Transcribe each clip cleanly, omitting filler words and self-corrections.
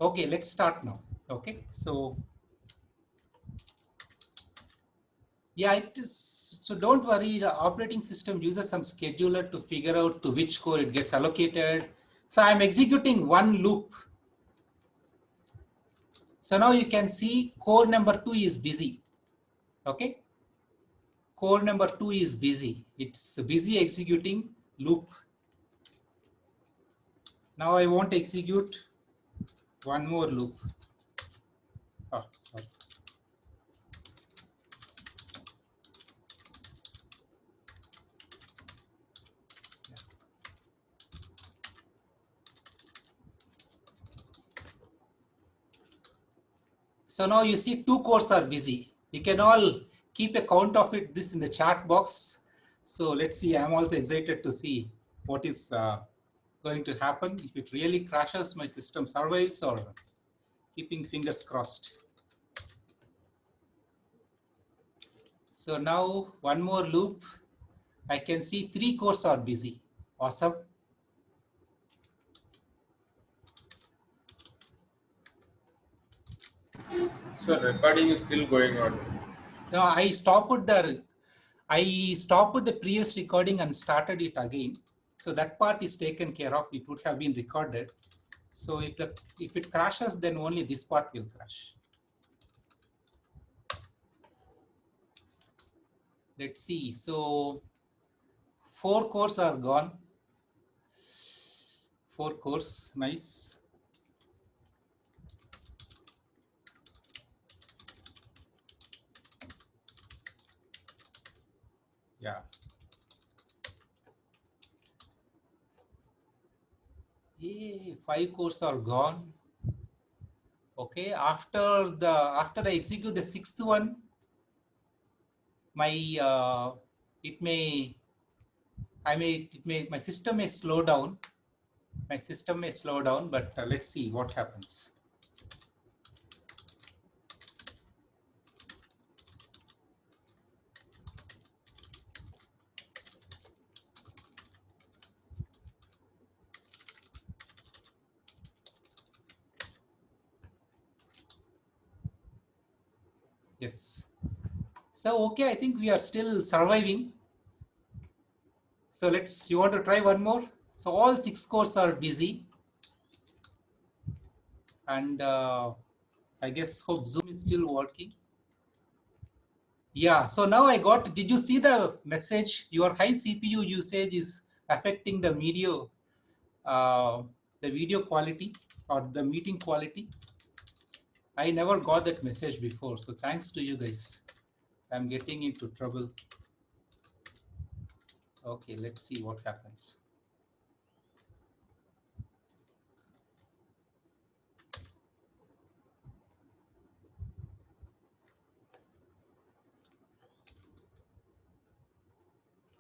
Okay, let's start now. Okay, so yeah, it is. So don't worry, the operating system uses some scheduler to figure out to which core it gets allocated. So I'm executing one loop. So now you can see core number 2 is busy. Okay, core number 2 is busy. It's busy executing loop. Now I want to execute one more loop. Oh, sorry. So now you see two cores are busy. You can all keep a count of it this in the chat box. So let's see, I'm also excited to see what is going to happen. If it really crashes, my system survives, or keeping fingers crossed. So now one more loop. I can see three cores are busy. Awesome. So recording is still going on. Now I stopped the previous recording and started it again. So that part is taken care of. It would have been recorded. So if it crashes, then only this part will crash. Let's see. So 4 cores are gone. 4 cores, nice. Yeah. Yay, 5 cores are gone. Okay, after I execute the 6th one, my my system may slow down. My system may slow down, but let's see what happens. Yes. So okay, I think we are still surviving. So you want to try one more? So all 6 cores are busy. And I guess hope Zoom is still working. Yeah, so now did you see the message? Your high CPU usage is affecting uh, the video quality or the meeting quality. I never got that message before. So thanks to you guys. I'm getting into trouble. Okay, let's see what happens.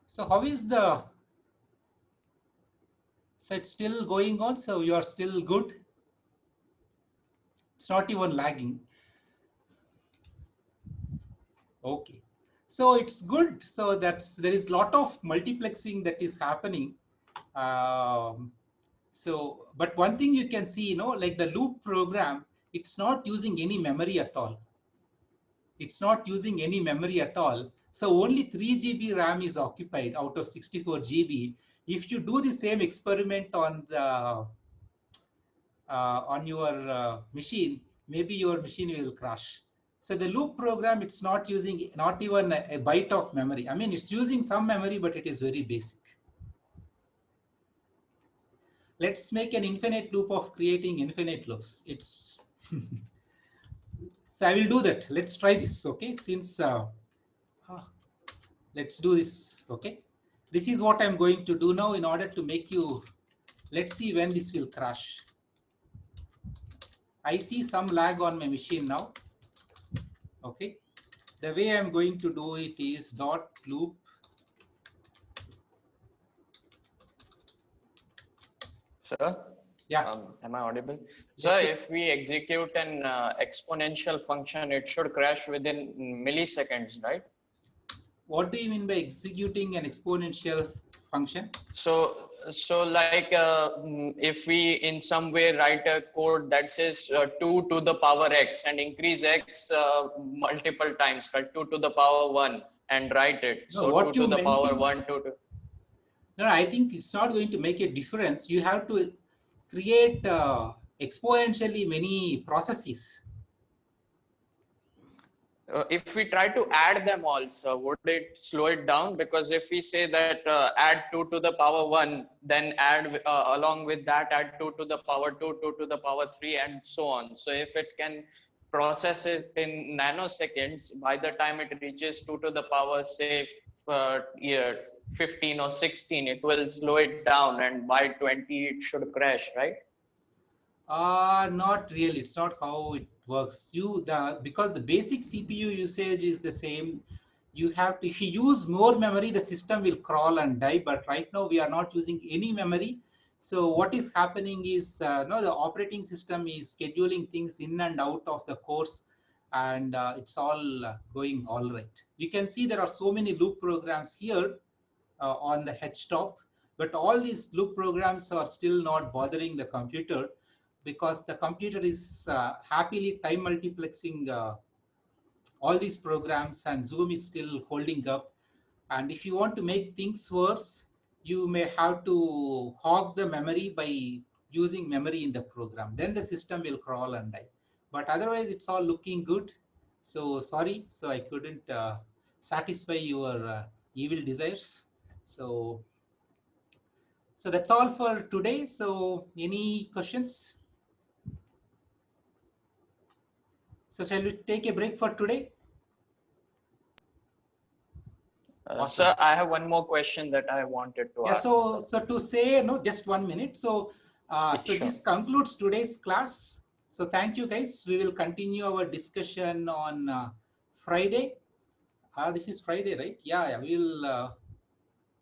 So how is so it's still going on? So you are still good? It's not even lagging. Okay. So it's good. So there is a lot of multiplexing that is happening. But one thing you can see, like the loop program, it's not using any memory at all. It's not using any memory at all. So only 3 GB RAM is occupied out of 64 GB. If you do the same experiment on your machine, maybe your machine will crash. So the loop program, it's not using not even a byte of memory. I mean, it's using some memory, but it is very basic. Let's make an infinite loop of creating infinite loops. It's so I will do that. Let's try this. Okay, since let's do this. Okay, this is what I'm going to do now in order to make you. Let's see when this will crash. I see some lag on my machine now. Okay, the way I'm going to do it is dot loop. Sir, Yeah. am I audible? Yes, Sir, yes. if we execute an exponential function, it should crash within milliseconds, right? What do you mean by executing an exponential function? So So like if we in some way write a code that says 2 to the power x and increase x multiple times, like 2 to the power 1 and write it. No, So 2 what to you the meant power is, 1, 2 to. no, I think it's not going to make a difference. You have to create exponentially many processes. If we try to add them also, would it slow it down? Because if we say that add 2 to the power 1, then add along with that add 2 to the power 2, 2 to the power 3, and so on. So if it can process it in nanoseconds, by the time it reaches 2 to the power, say 15 or 16, it will slow it down, and by 20 it should crash, right? Not really. It's not how it works. Because the basic CPU usage is the same. You have to, if you use more memory, the system will crawl and die. But right now we are not using any memory. So what is happening is no, the operating system is scheduling things in and out of the course, and it's all going all right. You can see there are so many loop programs here on the HTOP, but all these loop programs are still not bothering the computer, because the computer is happily time multiplexing all these programs, and Zoom is still holding up. And if you want to make things worse, you may have to hog the memory by using memory in the program. Then the system will crawl and die. But otherwise, it's all looking good. So sorry, so I couldn't satisfy your evil desires. So that's all for today. So any questions? So shall we take a break for today? Awesome. Sir, I have one more question that I wanted to ask. So to say, no, just 1 minute. So Sure. this concludes today's class. So thank you guys. We will continue our discussion on Friday. This is Friday, right? Yeah. We will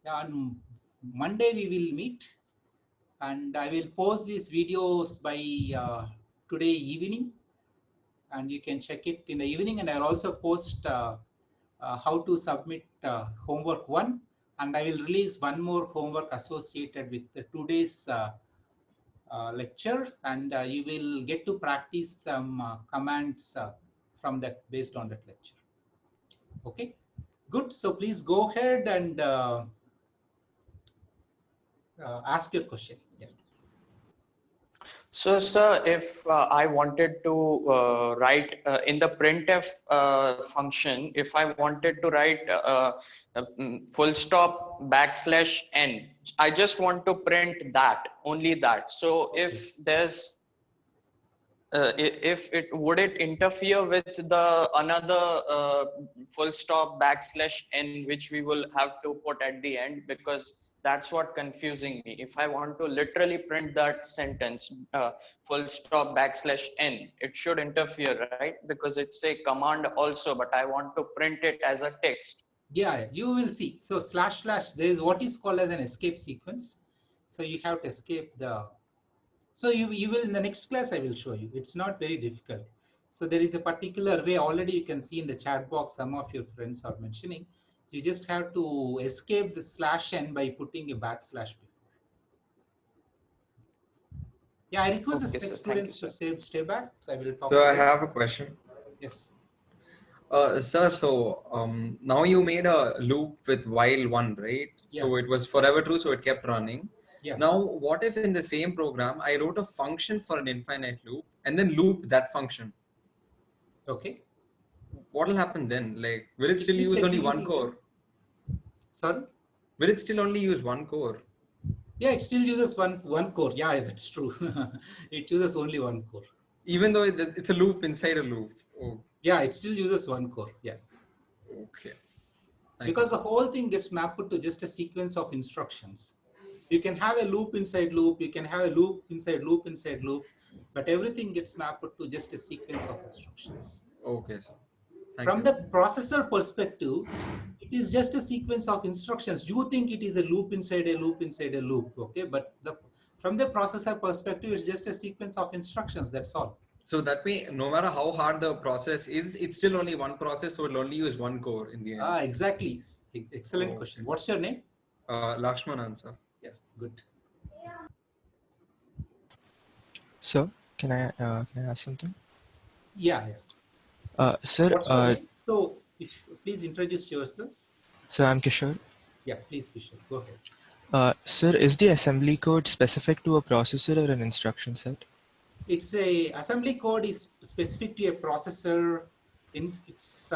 on Monday we will meet, and I will post these videos by today evening, and you can check it in the evening. And I'll also post how to submit homework 1, and I will release one more homework associated with the today's lecture, and you will get to practice some commands from that, based on that lecture. Okay, good. So please go ahead and ask your question. Yeah. So, sir, if I wanted to write in the printf function, if I wanted to write full stop \n, I just want to print that, only that. So if there's if it would it interfere with the another full stop \n, which we will have to put at the end, because that's what confusing me. If I want to literally print that sentence full stop \n, it should interfere, right? Because it's a command also, but I want to print it as a text. Yeah, you will see. So // there is what is called as an escape sequence. So you have to escape the. So you will, in the next class I will show you. It's not very difficult. So there is a particular way, already you can see in the chat box, some of your friends are mentioning. You just have to escape the /n by putting a \. Before. Yeah, I request the spec students to stay back. So I will talk. So I have a question. Yes. Sir, so now you made a loop with while 1, right? Yeah. So it was forever true, so it kept running. Yeah. Now, what if in the same program, I wrote a function for an infinite loop and then looped that function? Okay. What will happen then? Like, will it still use only one core? Sorry? Will it still only use one core? Yeah, it still uses one core. Yeah, that's true. It uses only one core. Even though it's a loop inside a loop. Oh. Yeah, it still uses one core. Yeah. Okay. Because the whole thing gets mapped to just a sequence of instructions. You can have a loop inside loop, you can have a loop inside loop inside loop, but everything gets mapped to just a sequence of instructions. Okay, sir. From the processor perspective, it is just a sequence of instructions. You think it is a loop inside a loop inside a loop, okay? But from the processor perspective, it's just a sequence of instructions, that's all. So that way, no matter how hard the process is, it's still only one process, so it'll only use one core in the end. Exactly. Excellent question. What's your name? Lakshmanan, sir. Yeah, good. Sir, can I ask something? Yeah, yeah. Sir, What's your name? So, if please introduce yourselves. sir, I'm Kishore. Yeah, please, Kishore, go ahead. Sir, is the assembly code specific to a processor or an instruction set? It's a assembly code is specific to a processor. In it's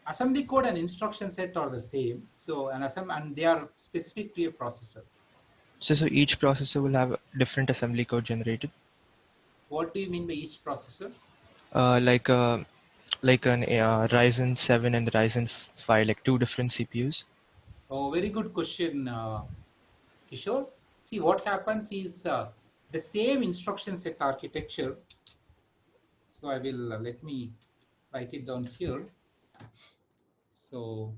assembly code and instruction set are the same. So and they are specific to a processor. So each processor will have different assembly code generated, What do you mean by each processor? uh, like uh, like an Ryzen 7 and Ryzen 5, like two different CPUs. Oh, very good question, Kishore. See, what happens is the same instruction set architecture. So I will let me write it down here. So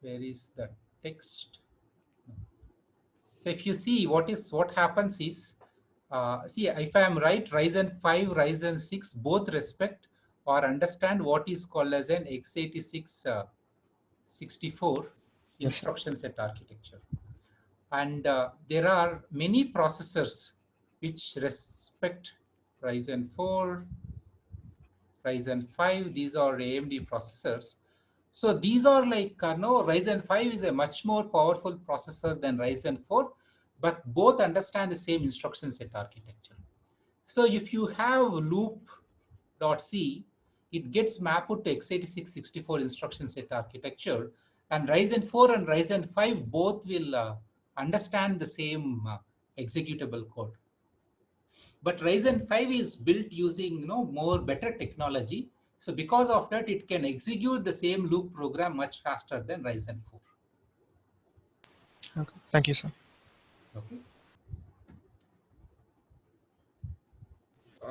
where is the text? So if you see what happens is, see if I am right, Ryzen 5, Ryzen 6 both respect or understand what is called as an x86 64 Yes, sir. instruction set architecture. And there are many processors which respect Ryzen 4, Ryzen 5. These are AMD processors. So these are like, no, Ryzen 5 is a much more powerful processor than Ryzen 4, but both understand the same instruction set architecture. So if you have loop.c, it gets mapped to x86 64 instruction set architecture, and Ryzen 4 and Ryzen 5 both will understand the same executable code. But Ryzen 5 is built using more better technology. So because of that, it can execute the same loop program much faster than Ryzen 4. Okay. Thank you, sir. Okay.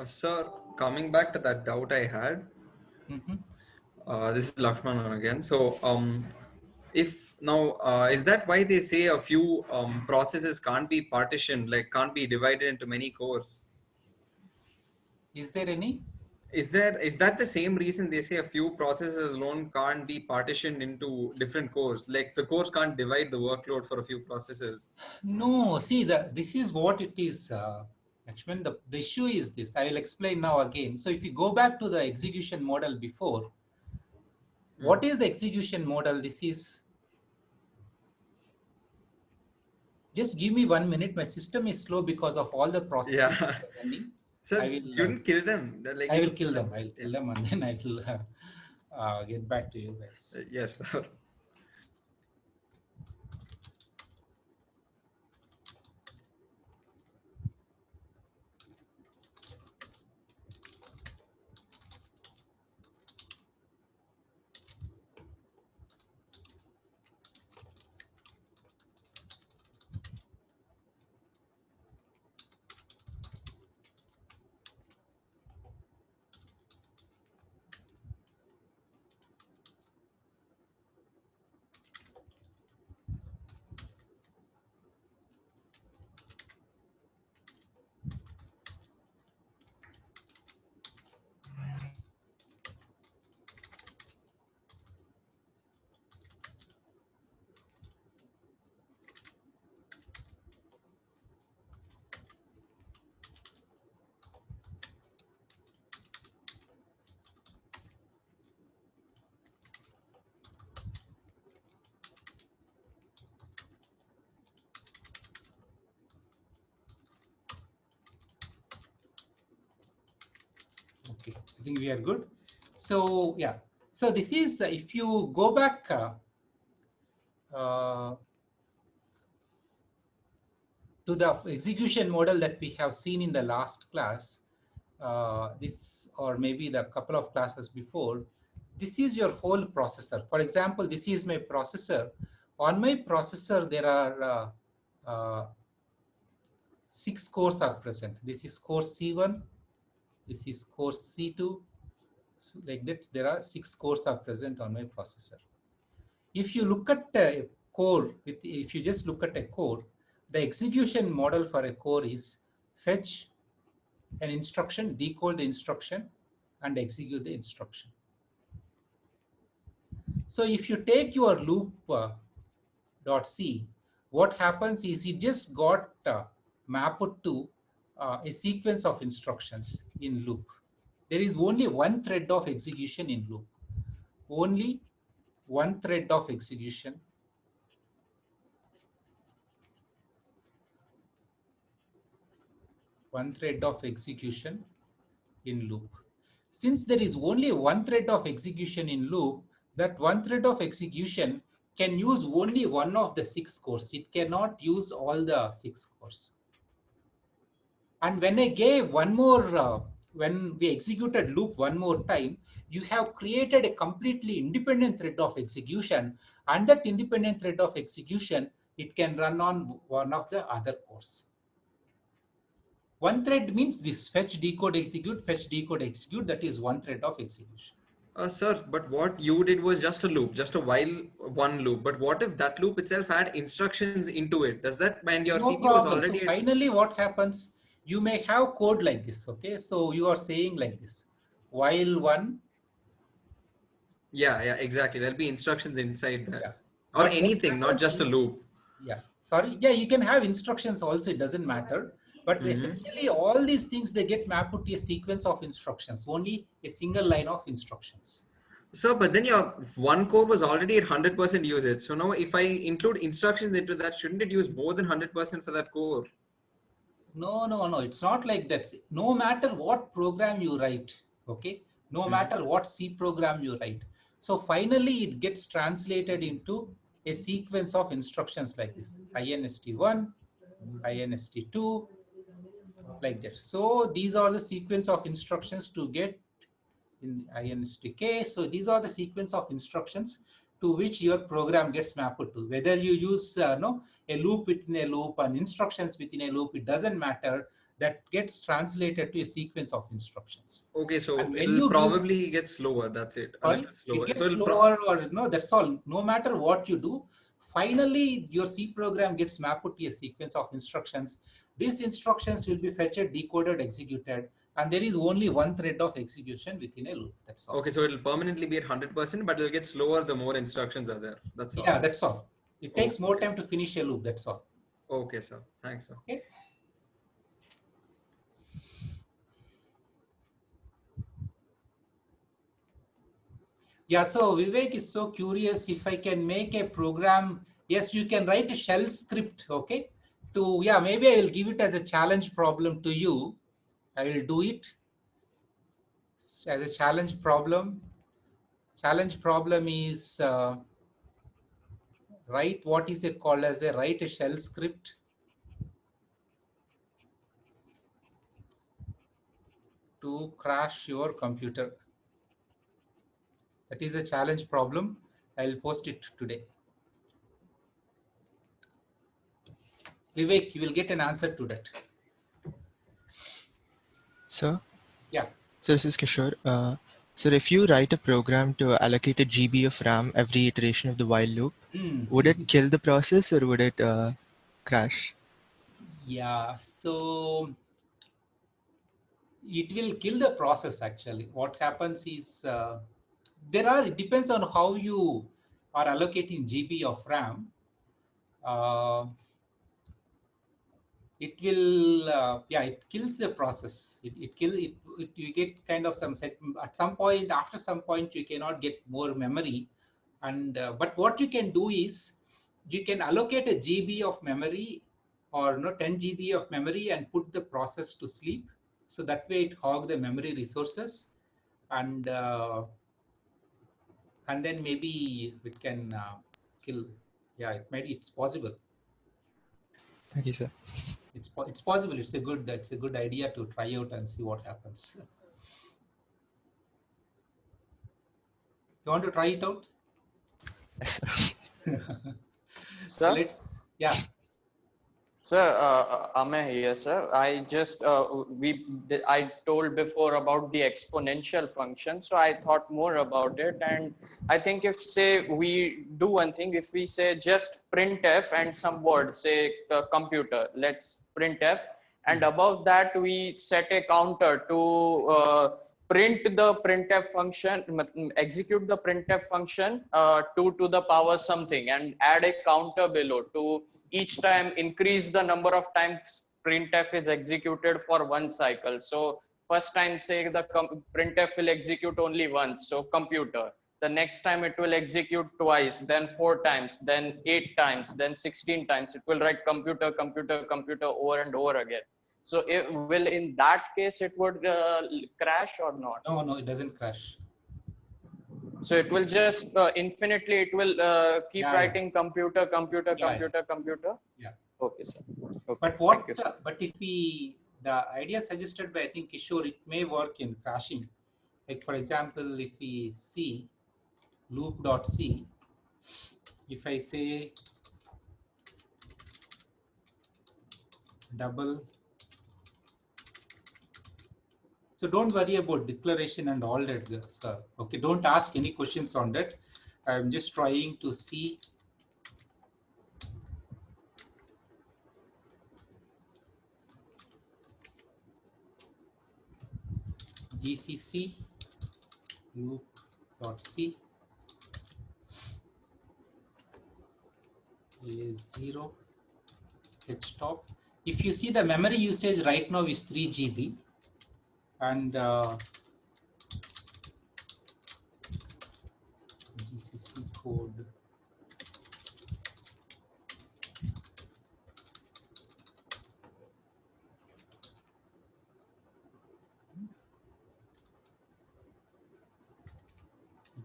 Sir, coming back to that doubt I had, Mm-hmm. this is Lakshmanan again. So, if now, is that why they say a few processes can't be partitioned, like can't be divided into many cores? Is there any? Is that the same reason they say a few processes alone can't be partitioned into different cores? Like the cores can't divide the workload for a few processes. No, see, this is what it is. Actually, the issue is this. I will explain now again. So if you go back to the execution model before, what is the execution model? This is, just give me 1 minute. My system is slow because of all the processes Yeah. running. Sir, I you will didn't kill them. They're like, I will kill them. I will yeah. kill them, and then I will get back to you guys. Yes, sir. Okay, I think we are good. So yeah, so this is if you go back uh, to the execution model that we have seen in the last class, this or maybe the couple of classes before, this is your whole processor. For example, this is my processor. On my processor, there are 6 cores are present. This is core C1, this is core C2. So like that, there are 6 cores are present on my processor. If you look at a core, if you just look at a core, the execution model for a core is fetch an instruction, decode the instruction, and execute the instruction. So if you take your loop.c, what happens is it just got mapped to a sequence of instructions in loop. There is only one thread of execution in loop. Only one thread of execution. One thread of execution in loop. Since there is only one thread of execution in loop, that one thread of execution can use only one of the 6 cores. It cannot use all the 6 cores. And when I gave one more, when we executed loop one more time, you have created a completely independent thread of execution, and that independent thread of execution, it can run on one of the other cores. One thread means this fetch, decode, execute, that is one thread of execution. Sir, but what you did was just a loop, just a while one loop. But what if that loop itself had instructions into it? Does that mean your No CPU was problem. So already? finally what happens, you may have code like this, okay? So you are saying like this, while one. Yeah, exactly. There'll be instructions inside that. Yeah. Or But what anything, not happens just a is- loop. Yeah, sorry. Yeah, you can have instructions also, it doesn't matter. But essentially all these things, they get mapped to a sequence of instructions, only a single line of instructions. So, but then your one core was already at 100% usage. So now if I include instructions into that, shouldn't it use more than 100% for that core? No, it's not like that. No matter what program you write, okay, no matter what C program you write, so finally it gets translated into a sequence of instructions like this: inst1, inst2, like that. So these are the sequence of instructions to get in instk. So these are the sequence of instructions to which your program gets mapped to. Whether you use a loop within a loop and instructions within a loop, it doesn't matter. That gets translated to a sequence of instructions. Okay, so And when it'll you probably get slower. That's it. A sorry, little slower. it gets So it'll slower, or no, that's all. No matter what you do, finally your C program gets mapped to a sequence of instructions. These instructions will be fetched, decoded, executed, and there is only one thread of execution within a loop. That's all. Okay, so it'll permanently be at 100%, but it'll get slower the more instructions are there. That's all. Yeah, that's all. It takes more Okay, time to finish a loop. That's all. Okay, sir. Thanks, sir. Okay. Yeah, so Vivek is so curious if I can make a program. Yes, you can write a shell script, okay? To, yeah, maybe I will give it as a challenge problem to you. I will do it as a challenge problem. Challenge problem is write what is it called as a write a shell script to crash your computer. That is a challenge problem. I will post it today. Vivek, you will get an answer to that. Sir? Yeah. So this is Kishore. So if you write a program to allocate a GB of RAM every iteration of the while loop, would it kill the process or would it crash? Yeah, so it will kill the process actually. What happens is it depends on how you are allocating GB of RAM. It will, it kills the process. You get kind of at some point, after some point, you cannot get more memory. And but what you can do is you can allocate a GB of memory or 10 GB of memory and put the process to sleep. So that way it hog the memory resources, and then maybe it can kill. Yeah, it's possible. Thank you, sir. It's possible. It's a good idea to try out and see what happens. You want to try it out? Yes, sir. So Sir? yeah. Sir, Amey here, sir. I just I told before about the exponential function, so I thought more about it, and I think if say we do one thing, if we say just printf and some word, say computer, let's printf, and above that we set a counter to print the printf function, execute the printf function 2 to the power something, and add a counter below to each time increase the number of times printf is executed for one cycle. So first time, say the printf will execute only once, so computer. The next time it will execute twice, then 4 times, then 8 times, then 16 times. It will write computer, computer, computer over and over again. So it will, in that case, it would crash or not? No, no, it doesn't crash. So it will just infinitely, it will keep Yeah, writing computer, computer, Yeah, computer, computer. Yeah. Okay, sir. Okay. But what? Thank you. But if the idea suggested by I think Kishore, it may work in crashing. Like for example, if we see loop.c, if I say double, so don't worry about declaration and all that, sir. Okay, don't ask any questions on that. I'm just trying to see. GCC loop.c is 0 h top. If you see the memory usage right now is 3 GB, and GCC code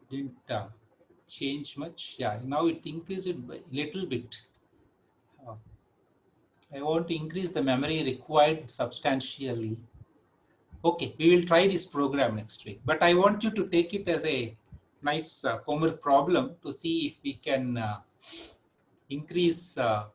didn't change much. Yeah, now it increased it by a little bit. I want to increase the memory required substantially. Okay, we will try this program next week, but I want you to take it as a nice homework problem to see if we can increase the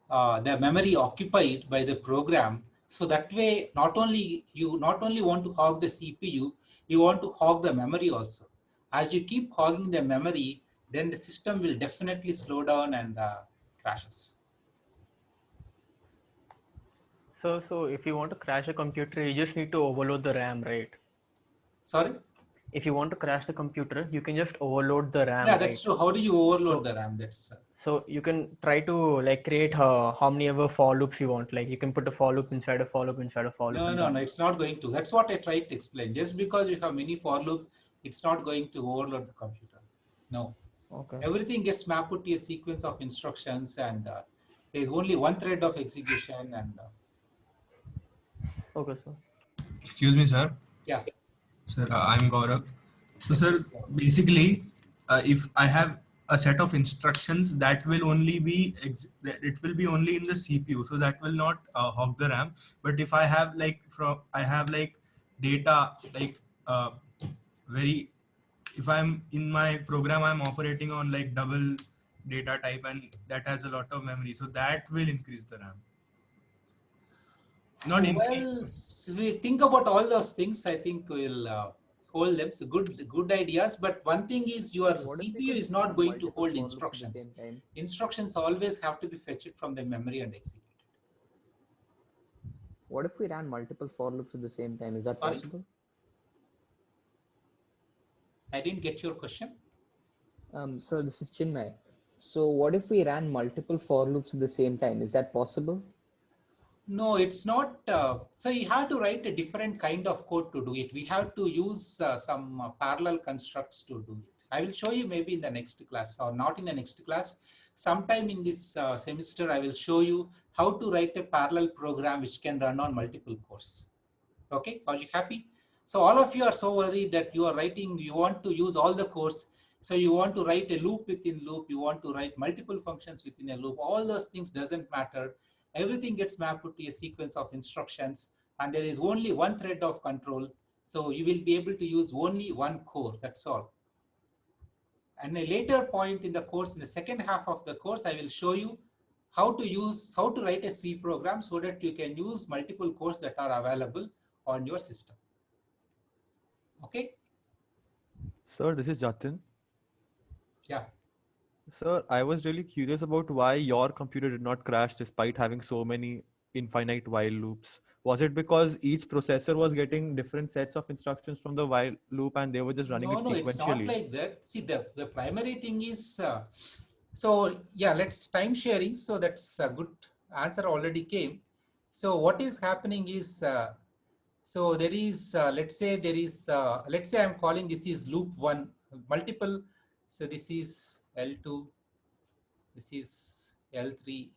memory occupied by the program. So that way, not only want to hog the CPU, you want to hog the memory also. As you keep hogging the memory, then the system will definitely slow down and crashes. So if you want to crash a computer, you just need to overload the RAM, right? Sorry? If you want to crash the computer, you can just overload the RAM. Yeah, that's right? true. How do you overload the RAM? That's so you can try to like create how many ever for loops you want. Like you can put a for loop inside a for loop inside a for loop. no, it's not going to. That's what I tried to explain. Just because you have many for loop, it's not going to overload the computer. No. Okay. Everything gets mapped to a sequence of instructions, and there is only one thread of execution. And okay, sir. Excuse me, sir. Yeah. Sir, I'm Gaurav. So, sir, basically, if I have a set of instructions, that will only be it will be only in the CPU, so that will not hog the RAM. But if I have data if I'm in my program, I'm operating on like double data type, and that has a lot of memory, so that will increase the RAM. Not increase. Well, we think about all those things. I think we'll hold them. So good ideas. But one thing is your CPU is not going to hold instructions. Instructions always have to be fetched from the memory and executed. What if we ran multiple for loops at the same time? Is that possible? I didn't get your question. So this is Chinmay. So what if we ran multiple for loops at the same time? Is that possible? No, it's not. So you have to write a different kind of code to do it. We have to use some parallel constructs to do it. I will show you maybe in the next class, or not in the next class. Sometime in this semester, I will show you how to write a parallel program which can run on multiple cores. Okay, are you happy? So all of you are so worried that you are writing, you want to use all the cores. So you want to write a loop within loop, you want to write multiple functions within a loop. All those things doesn't matter. Everything gets mapped to a sequence of instructions, and there is only one thread of control. So you will be able to use only one core, that's all. And a later point in the course, in the second half of the course, I will show you how to write a C program so that you can use multiple cores that are available on your system. Okay? Sir, this is Jatin. Yeah. Sir, I was really curious about why your computer did not crash despite having so many infinite while loops. Was it because each processor was getting different sets of instructions from the while loop and they were just running it sequentially? No, it's not like that. See, the primary thing is, so yeah, let's time sharing. So that's good. answer already came. So what is happening is, so there is, let's say I'm calling this is loop 1, multiple. So this is L2, this is L3,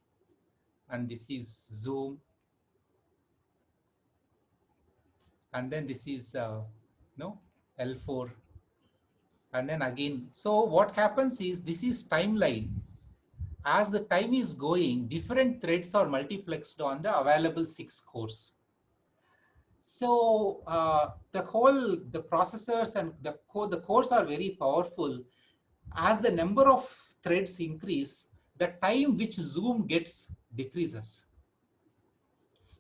and this is zoom. And then this is L4. And then again, so what happens is this is timeline. As the time is going, different threads are multiplexed on the available 6 cores. So the processors and the cores are very powerful. As the number of threads increase, the time which zoom gets decreases.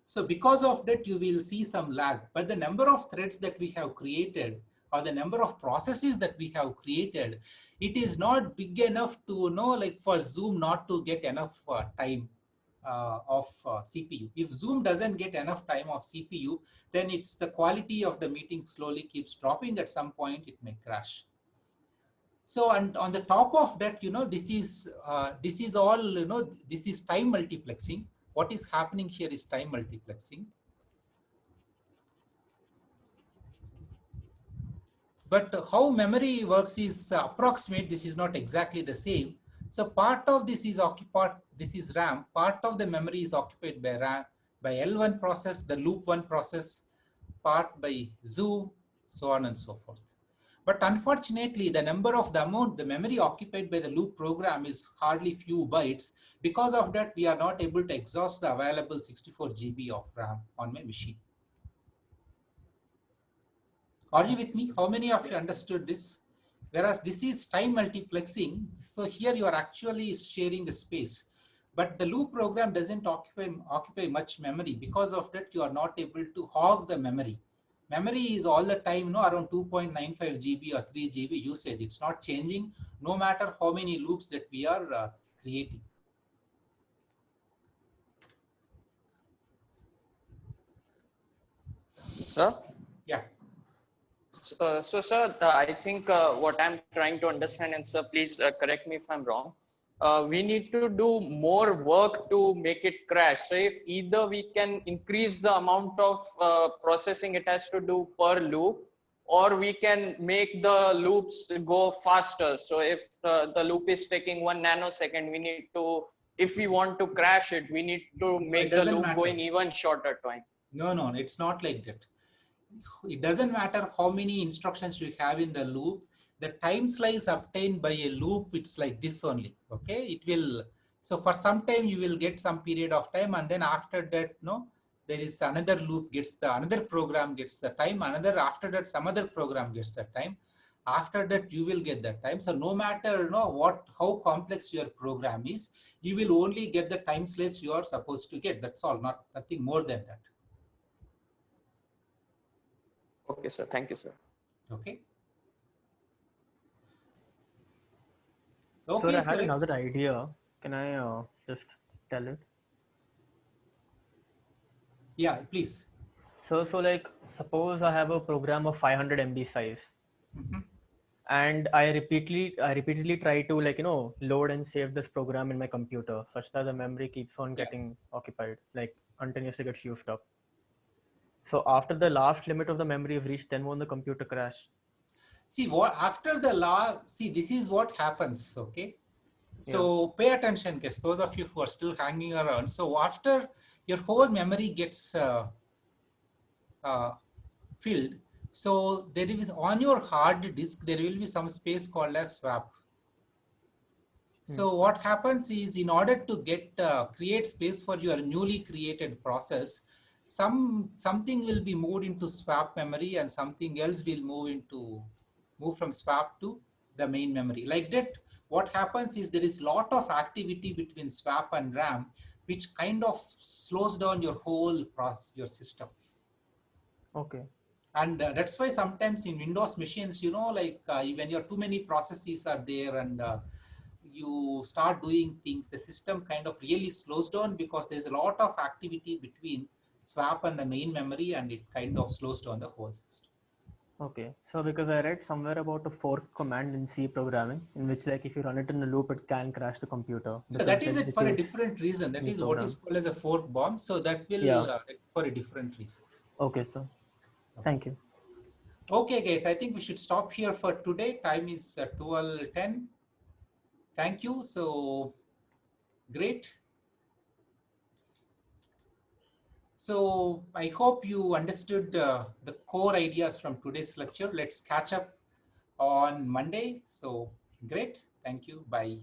So because of that, you will see some lag, but the number of threads that we have created or the number of processes that we have created, it is not big enough to like for zoom not to get enough time of CPU. If zoom doesn't get enough time of CPU, then it's the quality of the meeting slowly keeps dropping. At some point it may crash. So, and on the top of that, this is all, this is time multiplexing. What is happening here is time multiplexing. But how memory works is approximate. This is not exactly the same. So part of this is occupied, this is RAM. Part of the memory is occupied by RAM, by L1 process, the loop 1 process, part by zoom, so on and so forth. But unfortunately, the memory occupied by the loop program is hardly few bytes. Because of that, we are not able to exhaust the available 64 GB of RAM on my machine. Are you with me? How many of you understood this? Whereas this is time multiplexing. So here you are actually sharing the space. But the loop program doesn't occupy much memory. Because of that, you are not able to hog the memory. Memory is all the time around 2.95 GB or 3 GB usage. It's not changing no matter how many loops that we are creating. Sir? Yeah. So sir, I think what I'm trying to understand, and sir, please correct me if I'm wrong. We need to do more work to make it crash. So if either we can increase the amount of processing it has to do per loop, or we can make the loops go faster. So if the loop is taking 1 nanosecond, we need to, if we want to crash it, we need to make the loop going even shorter time. No, it's not like that. It doesn't matter how many instructions you have in the loop. The time slice obtained by a loop, it's like this only. Okay, it will. So for some time you will get some period of time, and then after that, there is another loop another program gets the time. After that, some other program gets the time. After that, you will get that time. So no matter how complex your program is, you will only get the time slice you are supposed to get. That's all. Nothing more than that. Okay, sir. Thank you, sir. Okay. Okay, so I had another idea. Can I just tell it? Yeah, please. So like, suppose I have a program of 500 MB size, and I repeatedly try to load and save this program in my computer, such that the memory keeps on getting occupied, continuously gets used up. So after the last limit of the memory is reached, then won't the computer crash? See, this is what happens, okay? So pay attention, guys, those of you who are still hanging around. So after your whole memory gets filled, so there is on your hard disk, there will be some space called as swap. So what happens is, in order to create space for your newly created process, something will be moved into swap memory, and something else will move from swap to the main memory. Like that, what happens is there is lot of activity between swap and RAM, which kind of slows down your whole process, your system. Okay. And that's why sometimes in Windows machines, when your too many processes are there and you start doing things, the system kind of really slows down, because there's a lot of activity between swap and the main memory, and it kind of slows down the whole system. Okay, so because I read somewhere about a fork command in C programming, in which like if you run it in a loop, it can crash the computer. Because That it is it for a executes different reason. That the is what is program. called as a fork bomb. So that will Yeah. for a different reason. Okay, so thank you. Okay, guys, I think we should stop here for today. Time is 12:10. Thank you. So great. So I hope you understood the core ideas from today's lecture. Let's catch up on Monday. So great. Thank you. Bye.